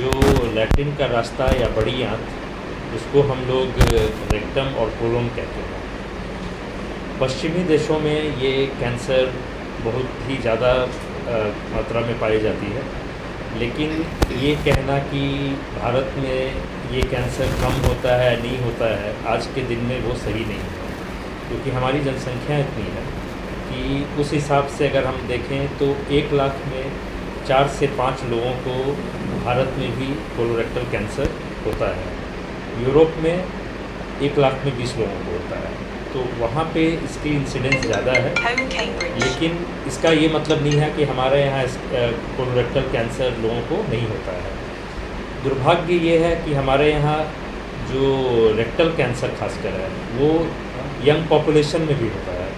जो लैट्रिन का रास्ता या बड़ी आंत, उसको हम लोग रेक्टम और कोलोन कहते हैं। पश्चिमी देशों में ये कैंसर बहुत ही ज़्यादा मात्रा में पाई जाती है, लेकिन ये कहना कि भारत में ये कैंसर कम होता है नहीं होता है, आज के दिन में वो सही नहीं है, क्योंकि हमारी जनसंख्या इतनी है कि उस हिसाब से अगर हम देखें तो 1 लाख में 4 से 5 लोगों को भारत में भी कोलोरेक्टल कैंसर होता है। यूरोप में 1 लाख में 20 लोगों को होता है, तो वहाँ पे इसकी इंसिडेंस ज़्यादा है। लेकिन इसका ये मतलब नहीं है कि हमारे यहाँ कोलोरेक्टल कैंसर लोगों को नहीं होता है। दुर्भाग्य ये है कि हमारे यहाँ जो रेक्टल कैंसर खासकर है वो यंग पॉपुलेशन में भी होता है,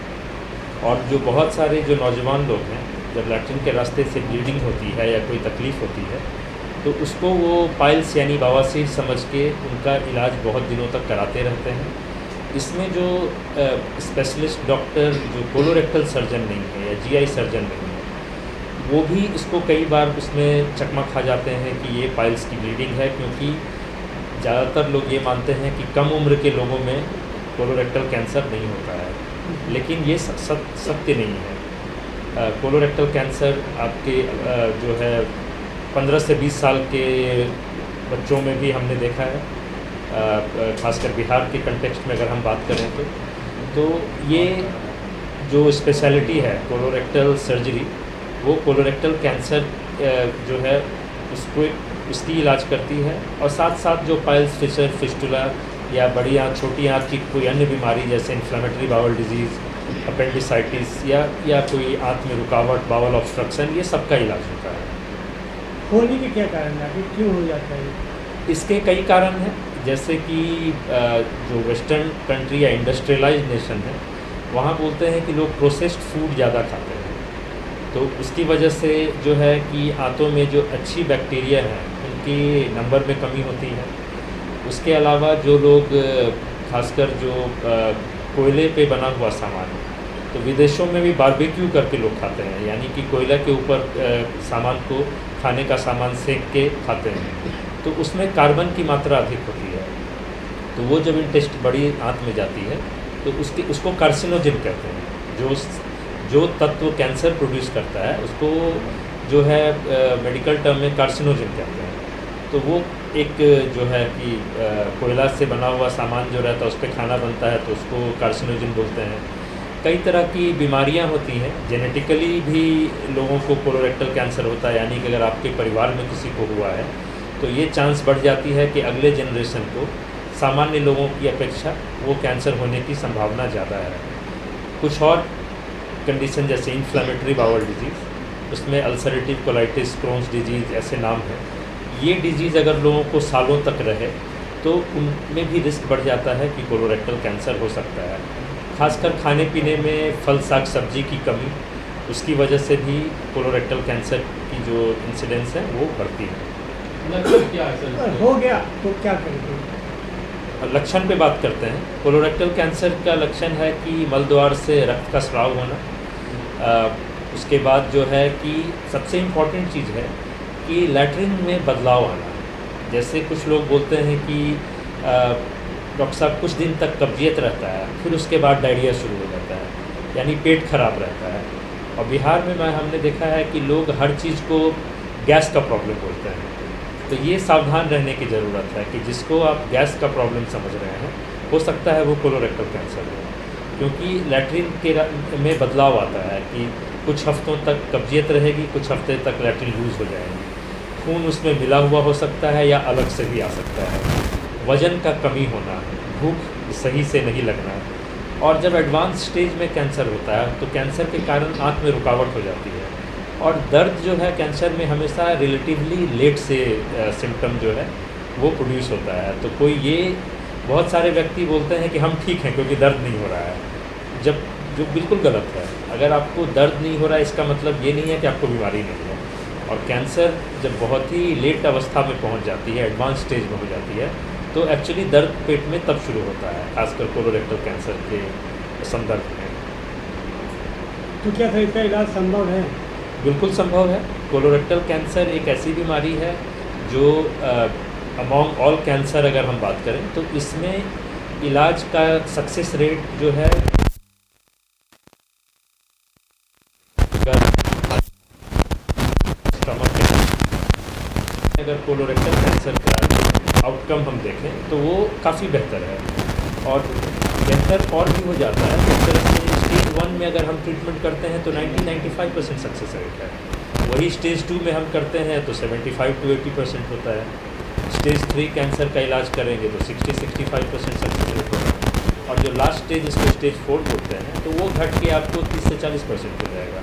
और जो बहुत सारे जो नौजवान लोग हैं, जब लैट्रिन के रास्ते से ब्लीडिंग होती है या कोई तकलीफ़ होती है तो उसको वो पाइल्स यानी बवासीर समझ के उनका इलाज बहुत दिनों तक कराते रहते हैं। इसमें जो स्पेशलिस्ट डॉक्टर जो कोलोरेक्टल सर्जन नहीं है या जीआई सर्जन नहीं है, वो भी इसको कई बार उसमें चकमा खा जाते हैं कि ये पाइल्स की ब्लीडिंग है, क्योंकि ज़्यादातर लोग ये मानते हैं कि कम उम्र के लोगों में कोलोरेक्टल कैंसर नहीं होता है, लेकिन ये सत्य नहीं है। कोलोरेक्टल कैंसर आपके जो है 15 से 20 साल के बच्चों में भी हमने देखा है, खासकर बिहार के कंटेक्स्ट में अगर हम बात करें तो ये जो स्पेशलिटी है कोलोरेक्टल सर्जरी, वो कोलोरेक्टल कैंसर जो है उसकी इलाज करती है, और साथ साथ जो पाइल्स, फिशर, फिस्टुला या बड़ी आंत, छोटी आंत की कोई अन्य बीमारी जैसे इन्फ्लेमेटरी बाउल डिजीज़, अपेंडिसाइटिस या कोई आंत में रुकावट, बाउल ऑब्स्ट्रक्शन, ये सब का इलाज होता है। होने के क्या कारण है, क्यों हो जाता है? इसके कई कारण हैं, जैसे कि जो वेस्टर्न कंट्री या इंडस्ट्रियलाइज्ड नेशन है, वहाँ बोलते हैं कि लोग प्रोसेस्ड फूड ज़्यादा खाते हैं, तो उसकी वजह से जो है कि आंतों में जो अच्छी बैक्टीरिया हैं उनकी नंबर में कमी होती है। उसके अलावा जो लोग खासकर जो कोयले पे बना हुआ सामान, तो विदेशों में भी बारबेक्यू करके लोग खाते हैं, यानी कि कोयला के ऊपर सामान को, खाने का सामान सेक के खाते हैं, तो उसमें कार्बन की मात्रा अधिक होती है, तो वो जब इंटेस्ट बड़ी आंत में जाती है तो उसको कार्सिनोजिन कहते हैं। जो तत्व कैंसर प्रोड्यूस करता है उसको जो है मेडिकल टर्म में कार्सिनोजिन कहते हैं। तो वो एक जो है कि कोयला से बना हुआ सामान जो रहता है उस पर खाना बनता है, तो उसको कार्सिनोजिन बोलते हैं। कई तरह की बीमारियां होती हैं, जेनेटिकली भी लोगों को कोलोरेक्टल कैंसर होता है, यानी कि अगर आपके परिवार में किसी को हुआ है तो ये चांस बढ़ जाती है कि अगले जनरेशन को सामान्य लोगों की अपेक्षा वो कैंसर होने की संभावना ज़्यादा है। कुछ और कंडीशन जैसे इन्फ्लेमेटरी बाउल डिजीज़, उसमें अल्सरेटिव कोलाइटिस, क्रोन्स डिजीज़ ऐसे नाम हैं, ये डिजीज़ अगर लोगों को सालों तक रहे तो उनमें भी रिस्क बढ़ जाता है कि कोलोरेक्टल कैंसर हो सकता है। खासकर खाने पीने में फल, साग, सब्जी की कमी, उसकी वजह से भी कोलोरेक्टल कैंसर की जो इंसिडेंस है वो बढ़ती है। लक्षण क्या है सर? हो गया तो क्या करेंगे? लक्षण पे बात करते हैं। कोलोरेक्टल कैंसर का लक्षण है कि मलद्वार से रक्त का स्राव होना, उसके बाद जो है कि सबसे इम्पॉर्टेंट चीज़ है कि लैट्रिन में बदलाव आना। जैसे कुछ लोग बोलते हैं कि डॉक्टर साहब कुछ दिन तक कब्जियत रहता है, फिर उसके बाद डायरिया शुरू हो जाता है, यानी पेट खराब रहता है। और बिहार में हमने देखा है कि लोग हर चीज़ को गैस का प्रॉब्लम बोलते हैं, तो ये सावधान रहने की ज़रूरत है कि जिसको आप गैस का प्रॉब्लम समझ रहे हैं हो सकता है वो कोलोरेक्टल कैंसर हो, क्योंकि लैट्रिन के में बदलाव आता है कि कुछ हफ्तों तक कब्जियत रहेगी, कुछ हफ्ते तक लैट्रिन लूज़ हो जाएगी, खून उसमें मिला हुआ हो सकता है या अलग से भी आ सकता है, वज़न का कमी होना, भूख सही से नहीं लगना, और जब एडवांस स्टेज में कैंसर होता है तो कैंसर के कारण आँख में रुकावट हो जाती है, और दर्द जो है कैंसर में हमेशा रिलेटिवली लेट से सिम्टम जो है वो प्रोड्यूस होता है। तो कोई ये बहुत सारे व्यक्ति बोलते हैं कि हम ठीक हैं क्योंकि दर्द नहीं हो रहा है, जो बिल्कुल गलत है। अगर आपको दर्द नहीं हो रहा है इसका मतलब ये नहीं है कि आपको बीमारी नहीं है, और कैंसर जब बहुत ही लेट अवस्था में पहुंच जाती है, एडवांस स्टेज में हो जाती है, तो एक्चुअली दर्द पेट में तब शुरू होता है, खासकर कोलोरेक्टल कैंसर के संदर्भ में। तो क्या इसका इलाज संभव है? बिल्कुल संभव है। कोलोरेक्टल कैंसर एक ऐसी बीमारी है जो अमॉन्ग ऑल कैंसर अगर हम बात करें तो इसमें इलाज का सक्सेस रेट जो है स्टमक अगर कोलोरेक्टल कैंसर का आउटकम हम देखें तो वो काफ़ी बेहतर है, और बेहतर और भी हो जाता है। जिस तरह से स्टेज 1 में अगर हम ट्रीटमेंट करते हैं तो 90-95% सक्सेस रेट है, वही स्टेज 2 में हम करते हैं तो 75-80% होता है। स्टेज 3 कैंसर का इलाज करेंगे तो 60-65% सक्सेस रेट होगा, और जो लास्ट स्टेज इसको स्टेज 4 बोलते हैं तो वो घट के आपको 30-40% हो जाएगा।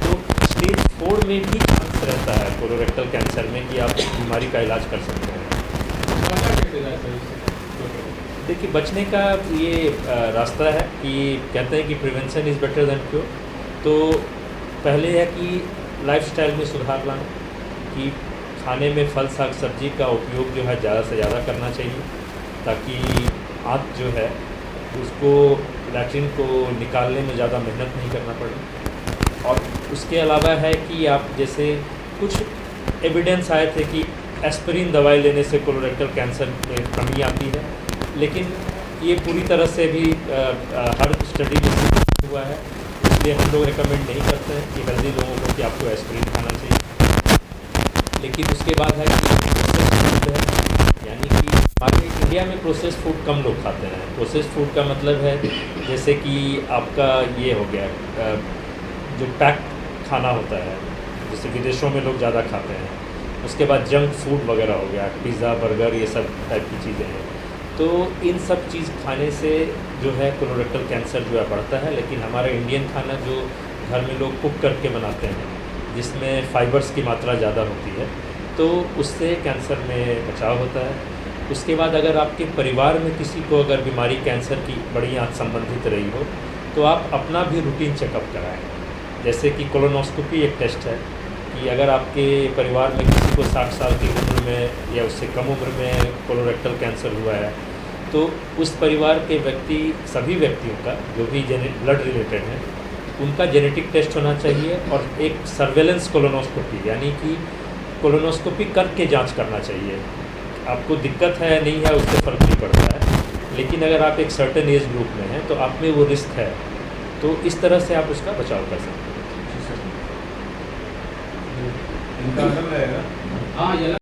तो स्टेज 4 में भी चांस रहता है कोलोरेक्टल कैंसर में कि आप बीमारी का इलाज कर सकते हैं। देखिए, बचने का ये रास्ता है कि कहते हैं कि prevention is better than cure. तो पहले है कि लाइफस्टाइल में सुधार लाना, कि खाने में फल साग सब्जी का उपयोग जो है ज़्यादा से ज़्यादा करना चाहिए, ताकि आंत जो है उसको लैट्रिन को निकालने में ज़्यादा मेहनत नहीं करना पड़े। और उसके अलावा है कि आप जैसे कुछ एविडेंस आए थे कि एस्पिरिन दवाई लेने से कोलोरेक्टल कैंसर में कमी आती है, लेकिन ये पूरी तरह से भी हर स्टडी में हुआ है, इसलिए हम लोग रिकमेंड नहीं करते हैं कि हेल्दी लोगों को कि आपको एस्पिरिन खाना चाहिए। लेकिन उसके बाद है कि प्रोसेस फूड है, यानी कि हमारे इंडिया में प्रोसेस फूड कम लोग खाते हैं। प्रोसेस फूड का मतलब है जैसे कि आपका ये हो गया जो पैक खाना होता है, जैसे विदेशों में लोग ज़्यादा खाते हैं। उसके बाद जंक फूड वगैरह हो गया, पिज़्ज़ा बर्गर ये सब टाइप की चीज़ें हैं। तो इन सब चीज़ खाने से जो है कोलोरेक्टल कैंसर जो है बढ़ता है। लेकिन हमारा इंडियन खाना जो घर में लोग कुक करके बनाते हैं, जिसमें फाइबर्स की मात्रा ज़्यादा होती है, तो उससे कैंसर में बचाव होता है। उसके बाद अगर आपके परिवार में किसी को अगर बीमारी कैंसर की बड़ी आंत संबंधित रही हो तो आप अपना भी रूटीन चेकअप कराएं। जैसे कि कोलोनोस्कोपी एक टेस्ट है कि अगर आपके परिवार में किसी को 60 साल की उम्र में या उससे कम उम्र में कोलोरेक्टल कैंसर हुआ है तो उस परिवार के सभी व्यक्तियों का जो भी ब्लड रिलेटेड है उनका जेनेटिक टेस्ट होना चाहिए, और एक सर्वेलेंस कोलोनोस्कोपी यानी कि कोलोनोस्कोपी करके जांच करना चाहिए। आपको दिक्कत है नहीं है उससे फ़र्क नहीं पड़ता है, लेकिन अगर आप एक सर्टेन एज ग्रुप में हैं तो आप में वो रिस्क है, तो इस तरह से आप उसका बचाव कर सकते हैं। हाँ,